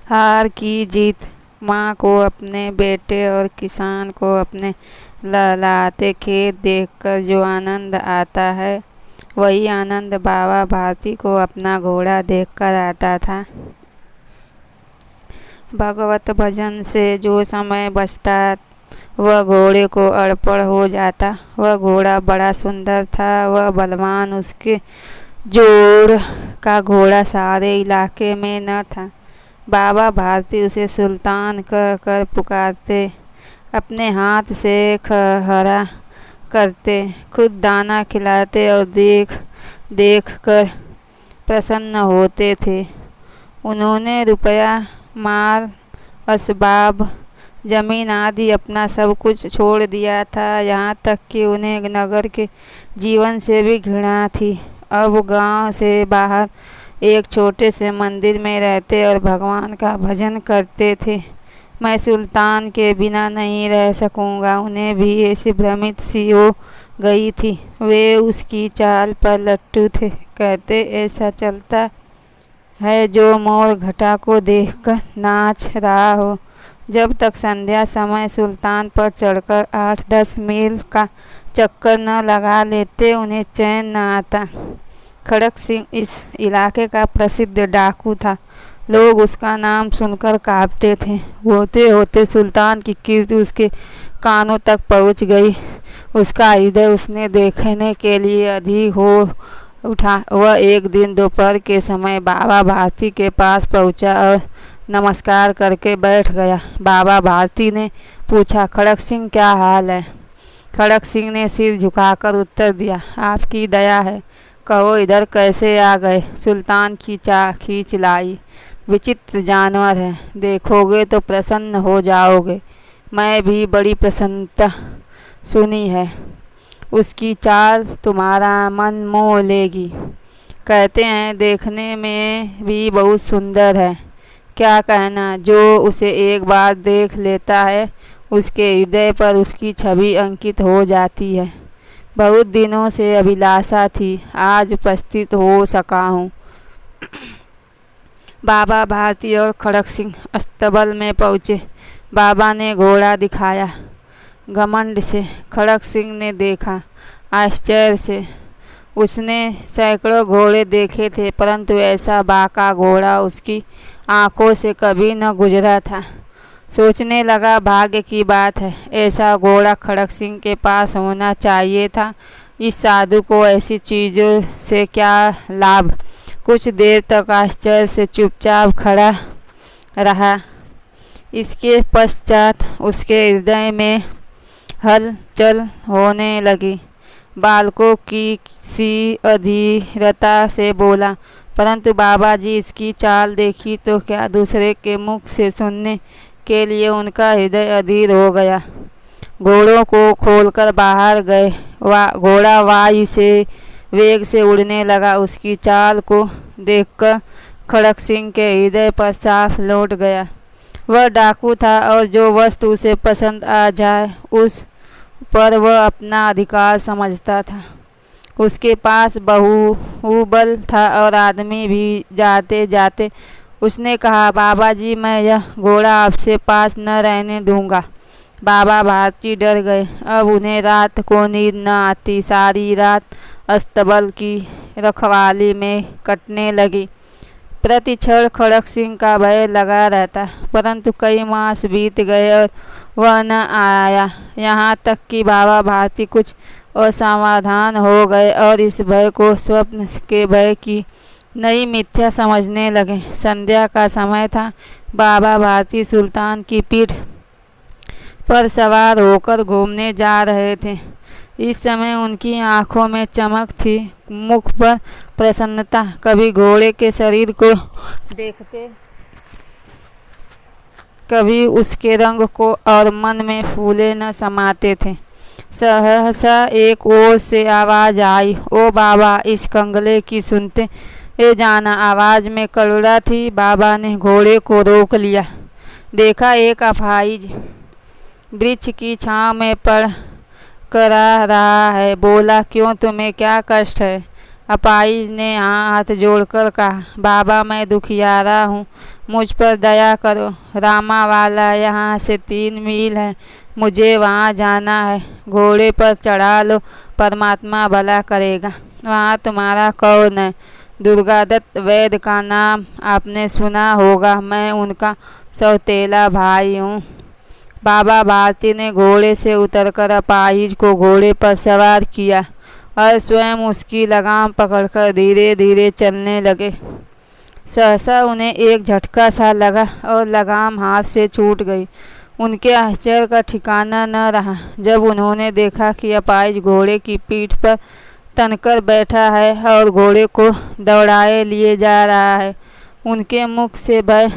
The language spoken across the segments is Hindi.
हार की जीत। माँ को अपने बेटे और किसान को अपने लहलहाते खेत देखकर जो आनंद आता है, वही आनंद बाबा भारती को अपना घोड़ा देखकर आता था। भगवत भजन से जो समय बचता वह घोड़े को अर्पण हो जाता। वह घोड़ा बड़ा सुंदर था, वह बलवान, उसके जोड़ का घोड़ा सारे इलाके में न था। बाबा भारती उसे सुल्तान कह कर पुकारते, अपने हाथ से खहरा करते, खुद दाना खिलाते और देख देख कर प्रसन्न होते थे। उन्होंने रुपया, माल, असबाब, जमीन आदि अपना सब कुछ छोड़ दिया था, यहाँ तक कि उन्हें नगर के जीवन से भी घृणा थी। अब गांव से बाहर एक छोटे से मंदिर में रहते और भगवान का भजन करते थे। मैं सुल्तान के बिना नहीं रह सकूंगा, उन्हें भी ऐसी भ्रमित सी हो गई थी। वे उसकी चाल पर लट्टू थे। कहते ऐसा चलता है जो मोर घटा को देखकर नाच रहा हो। जब तक संध्या समय सुल्तान पर चढ़कर 8-10 मील का चक्कर न लगा लेते, उन्हें चैन न आता। खड़क सिंह इस इलाके का प्रसिद्ध डाकू था। लोग उसका नाम सुनकर कांपते थे। होते होते सुल्तान की कीर्ति उसके कानों तक पहुंच गई। उसका हृदय उसने देखने के लिए अधीर हो उठा। वह एक दिन दोपहर के समय बाबा भारती के पास पहुंचा और नमस्कार करके बैठ गया। बाबा भारती ने पूछा, खड़क सिंह क्या हाल है? खड़क सिंह ने सिर झुकाकर उत्तर दिया, आपकी दया है, कहो इधर कैसे आ गए? सुल्तान खींच लाई। विचित्र जानवर है, देखोगे तो प्रसन्न हो जाओगे। मैं भी बड़ी प्रसन्नता सुनी है। उसकी चाल तुम्हारा मन मोह लेगी। कहते हैं देखने में भी बहुत सुंदर है। क्या कहना, जो उसे एक बार देख लेता है उसके हृदय पर उसकी छवि अंकित हो जाती है। बहुत दिनों से अभिलाषा थी, आज उपस्थित हो सका हूँ। बाबा भारती और खड़क सिंह अस्तबल में पहुँचे। बाबा ने घोड़ा दिखाया। घमंड से खड़क सिंह ने देखा, आश्चर्य से। उसने सैकड़ों घोड़े देखे थे, परंतु ऐसा बाका घोड़ा उसकी आंखों से कभी न गुजरा था। सोचने लगा, भाग्य की बात है, ऐसा घोड़ा खड़क सिंह के पास होना चाहिए था। इस साधु को ऐसी चीज़ों से क्या लाभ? कुछ देर तक आश्चर्य से चुपचाप खड़ा रहा। इसके पश्चात उसके हृदय में हलचल होने लगी। बालकों की सी अधीरता से बोला, परंतु बाबा जी इसकी चाल देखी तो क्या? दूसरे के मुख से सुनने के लिए उनका हृदय अधीर हो गया। घोड़ों को खोलकर बाहर गए। घोड़ा वायु से वेग से उड़ने लगा। उसकी चाल को देखकर खड़क सिंह के हृदय पर साफ लौट गया। वह डाकू था और जो वस्तु उसे पसंद आ जाए उस पर वह अपना अधिकार समझता था। उसके पास बाहुबल था और आदमी भी जाते जाते उसने कहा, बाबा जी मैं यह घोड़ा आपसे पास न रहने दूंगा। बाबा भारती डर गए। अब उन्हें रात को नींद न आती। सारी रात अस्तबल की रखवाली में कटने लगी। प्रति क्षण खड़क सिंह का भय लगा रहता, परंतु कई मास बीत गए और वह न आया। यहाँ तक कि बाबा भारती कुछ असावधान हो गए और इस भय को स्वप्न के भय की नई मिथ्या समझने लगे। संध्या का समय था। बाबा भारती सुल्तान की पीठ पर सवार होकर घूमने जा रहे थे। इस समय उनकी आंखों में चमक थी, मुख पर प्रसन्नता। कभी घोड़े के शरीर को देखते, कभी उसके रंग को, और मन में फूले न समाते थे। सहसा एक ओर से आवाज़ आई, ओ बाबा, इस कंगले की सुनते ये जाना। आवाज़ में करुणा थी। बाबा ने घोड़े को रोक लिया। देखा एक अपाहिज वृक्ष की छांव में पड़ करा रहा है। बोला, क्यों, तुम्हें क्या कष्ट है? अपाहिज ने हाथ जोड़कर कहा, बाबा मैं दुखियारा हूँ, मुझ पर दया करो। रामा वाला यहाँ से 3 मील है, मुझे वहाँ जाना है। घोड़े पर चढ़ा लो, परमात्मा भला करेगा। वहाँ तुम्हारा कौन है? दुर्गादत्त वैद्य का नाम आपने सुना होगा, मैं उनका सौतेला भाई हूँ। बाबा भारती ने घोड़े से उतरकर अपाहिज को घोड़े पर सवार किया और स्वयं उसकी लगाम पकड़कर धीरे धीरे चलने लगे। सहसा उन्हें एक झटका सा लगा और लगाम हाथ से छूट गई। उनके आश्चर्य का ठिकाना न रहा जब उन्होंने देखा कि अपाहिज घोड़े की पीठ पर तनकर बैठा है और घोड़े को दौड़ाए लिए जा रहा है। उनके मुख से भय,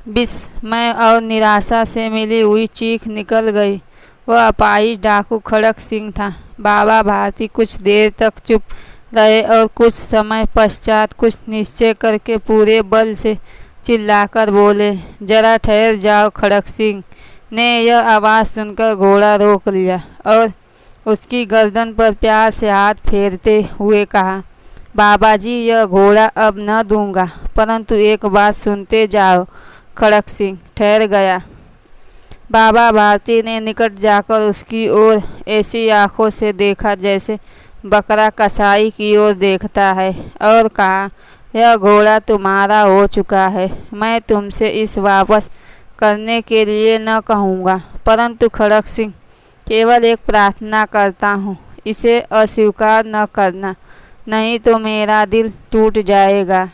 विस्मय और निराशा से मिली हुई चीख निकल गई। वह अपाहिज डाकू खड़क सिंह था। बाबा भारती कुछ देर तक चुप रहे और कुछ समय पश्चात कुछ निश्चय करके पूरे बल से चिल्लाकर बोले, जरा ठहर जाओ। खड़क सिंह ने यह आवाज़ सुनकर घोड़ा रोक लिया और उसकी गर्दन पर प्यार से हाथ फेरते हुए कहा, बाबा जी, यह घोड़ा अब न दूंगा, परंतु एक बात सुनते जाओ। खड़क सिंह ठहर गया। बाबा भारती ने निकट जाकर उसकी ओर ऐसी आंखों से देखा जैसे बकरा कसाई की ओर देखता है और कहा, यह घोड़ा तुम्हारा हो चुका है। मैं तुमसे इस वापस करने के लिए न कहूँगा, परंतु खड़क सिंह, केवल एक प्रार्थना करता हूँ, इसे अस्वीकार न करना, नहीं तो मेरा दिल टूट जाएगा।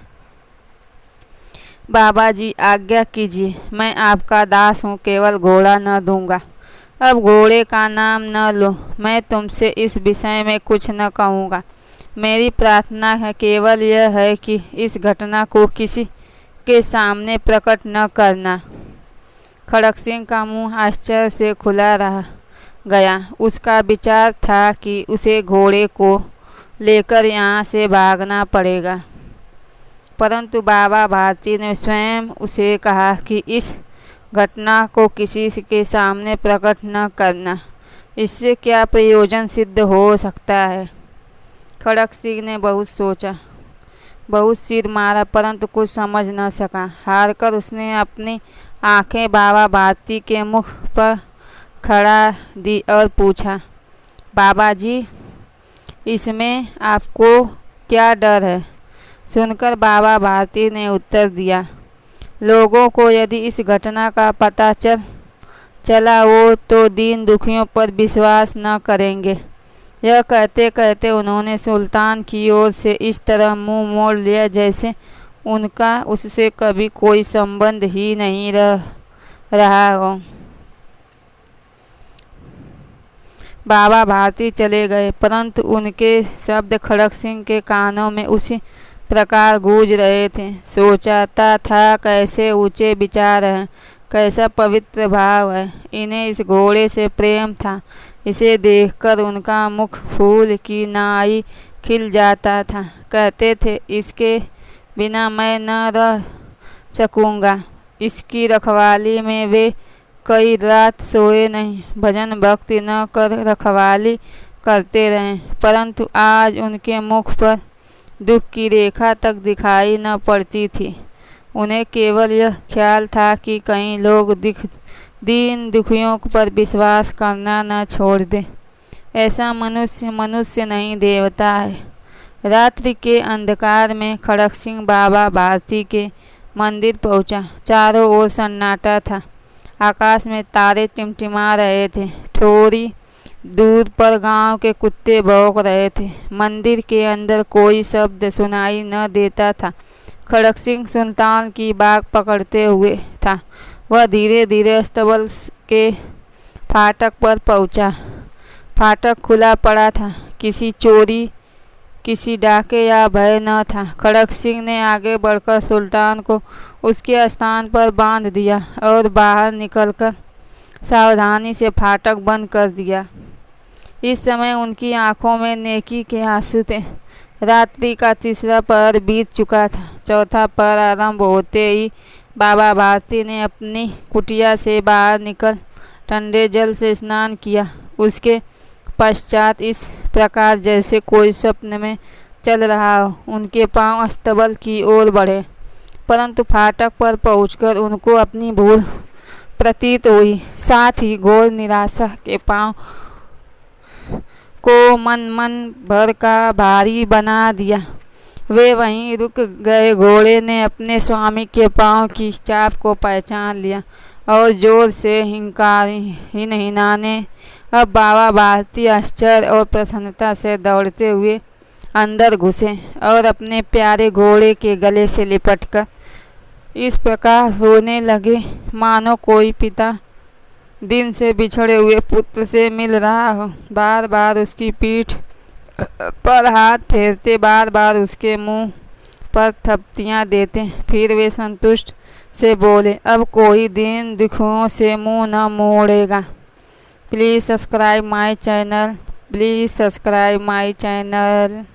बाबा जी, आज्ञा कीजिए, मैं आपका दास हूँ, केवल घोड़ा न दूंगा। अब घोड़े का नाम न लो, मैं तुमसे इस विषय में कुछ न कहूँगा। मेरी प्रार्थना है केवल यह है कि इस घटना को किसी के सामने प्रकट न करना। खड़क सिंह का मुंह आश्चर्य से खुला रह गया। उसका विचार था कि उसे घोड़े को लेकर यहाँ से भागना पड़ेगा, परंतु बाबा भारती ने स्वयं उसे कहा कि इस घटना को किसी के सामने प्रकट न करना। इससे क्या प्रयोजन सिद्ध हो सकता है? खड़क सिंह ने बहुत सोचा, बहुत सिर मारा, परंतु कुछ समझ न सका। हारकर उसने अपनी आंखें बाबा भारती के मुख पर खड़ा दी और पूछा, बाबा जी, इसमें आपको क्या डर है? सुनकर बाबा भारती ने उत्तर दिया, लोगों को यदि इस घटना का पता चला वो तो दीन दुखियों पर विश्वास न करेंगे। यह कहते कहते उन्होंने सुल्तान की ओर से इस तरह मुंह मोड़ लिया जैसे उनका उससे कभी कोई संबंध ही नहीं रहा हो। बाबा भारती चले गए, परंतु उनके शब्द खड़क सिंह के कानों में उसी प्रकार गूंज रहे थे। सोचता था, कैसे ऊंचे विचार हैं, कैसा पवित्र भाव है। इन्हें इस घोड़े से प्रेम था। इसे देखकर उनका मुख फूल की नाई खिल जाता था। कहते थे, इसके बिना मैं न रह सकूँगा। इसकी रखवाली में वे कई रात सोए नहीं, भजन भक्ति न कर रखवाली करते रहे, परंतु आज उनके मुख पर दुख की रेखा तक दिखाई न पड़ती थी। उन्हें केवल यह ख्याल था कि कहीं लोग दीन दुखियों पर विश्वास करना न छोड़ दे। ऐसा मनुष्य नहीं, देवता है। रात्रि के अंधकार में खड़क सिंह बाबा भारती के मंदिर पहुंचा। चारों ओर सन्नाटा था। आकाश में तारे टिमटिमा रहे थे। थोड़ी दूर पर गांव के कुत्ते भौंक रहे थे। मंदिर के अंदर कोई शब्द सुनाई न देता था। खड़क सिंह सुल्तान की बाग पकड़ते हुए था। वह धीरे धीरे अस्तबल के फाटक पर पहुंचा। फाटक खुला पड़ा था। किसी चोरी, किसी डाके या भय न था। खड़क सिंह ने आगे बढ़कर सुल्तान को उसके स्थान पर बांध दिया और बाहर निकलकर सावधानी से फाटक बंद कर दिया। इस समय उनकी आंखों में नेकी के आंसू थे। रात्रि का तीसरा पहर बीत चुका था। चौथा पहर आरंभ होते ही बाबा भारती ने अपनी कुटिया से बाहर निकल ठंडे जल से स्नान किया। उसके पश्चात इस प्रकार जैसे कोई स्वप्न में चल रहा हो, उनके पांव अस्तबल की ओर बढ़े। परंतु फाटक पर पहुंचकर उनको अपनी भूल प्रतीत हुई। साथ ही घोर निराशा के पांव को मन भर का भारी बना दिया। वे वहीं रुक गए। घोड़े ने अपने स्वामी के पांव की चाप को पहचान लिया और जोर से हिनहिनाने। अब बाबा भारती आश्चर्य और प्रसन्नता से दौड़ते हुए अंदर घुसे और अपने प्यारे घोड़े के गले से लिपटकर इस प्रकार रोने लगे मानो कोई पिता दिन से बिछड़े हुए पुत्र से मिल रहा हो। बार बार उसकी पीठ पर हाथ फेरते, बार बार उसके मुंह पर थपकियां देते। फिर वे संतुष्ट से बोले, अब कोई दिन दुखों से मुंह न मोड़ेगा। Please subscribe my channel.